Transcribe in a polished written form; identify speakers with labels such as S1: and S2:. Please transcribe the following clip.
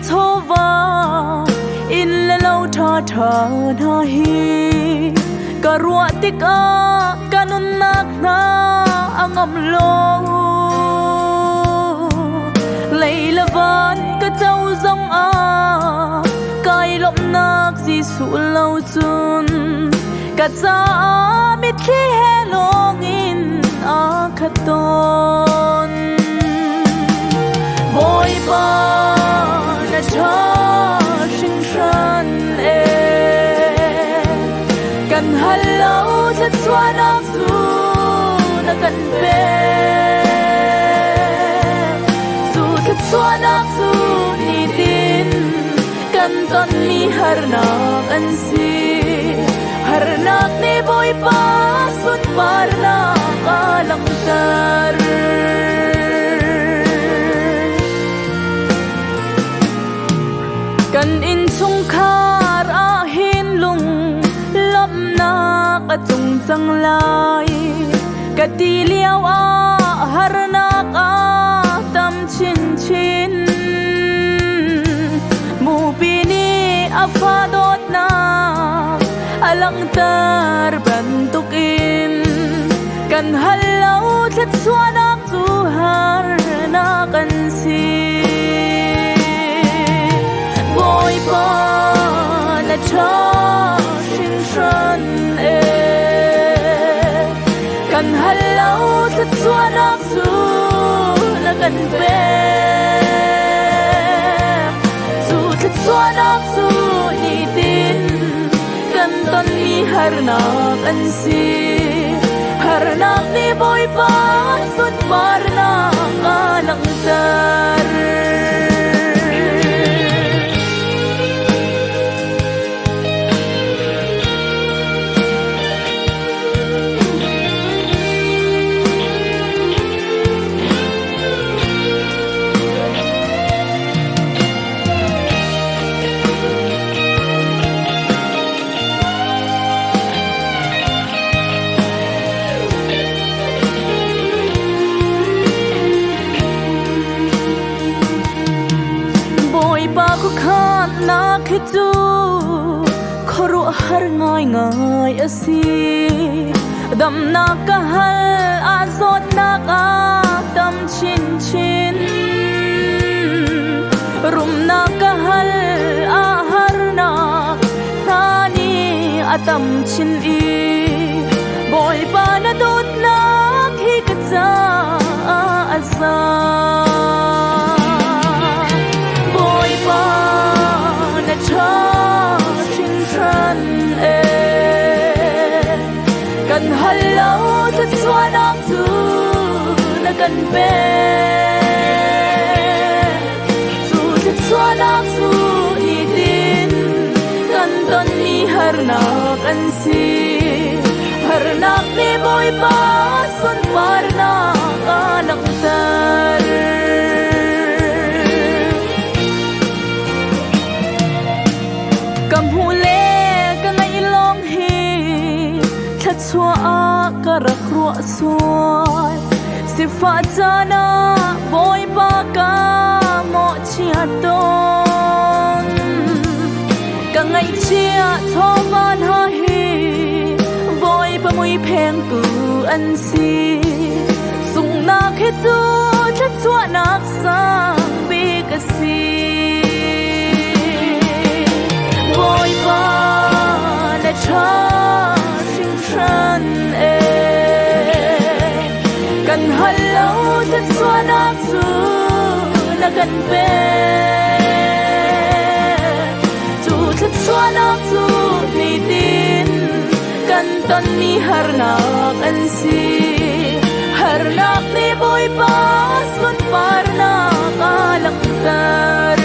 S1: thova in la lâu tha tha na hi karua tika kanun nak na angam lo leila van ka chau zong a kai lop nak ji su lâu chun ka cha mit khi he long in a khaton boy ba na cha shin shan kan hello that swan of su na kan pe su that swan of su ni din kan ton ni har na an si har nak ni boy pa sun par na kalang tar kan in chung khar a hin lung lom na ka chung chang lai ka ti liao a har na ka tam chin chin mu pi ni a fa dot na alang tar ban tuk in kan halau that suanak chu har na kan si boy pa na cha shin shan kan halau that suanak chu na kan pe chu that suanak chu ni tin kan ton ni har na kan si har nak ni boy pa sun par na kalang tar na khitu khoru har ngai ngai asi dam na ka hal azot na ka tam chin chin rum na ka hal a har na rani atam chin i boy pa na dot na khi ka cha asa boy pa cha shin shan kan halau that swanak chu na kan pe chu that swanak chu ni din kan ton ni har na kan si har nak ni boy pa sun par na kalang tar kam hule ka ngai long hi that chua a ka rak ro suai si fa chana boy pa ka mo chia ton ka ngai chia thoman ha hi boy pa mui pheng ku an si sung na khe tu that chua nak sang bi ka si boy pa na cha shin shan kan halau that swanak chu na kan pe chu that swanak chu ni din kan ton ni har na kan si har nak ni boy pa sun par na kalang tar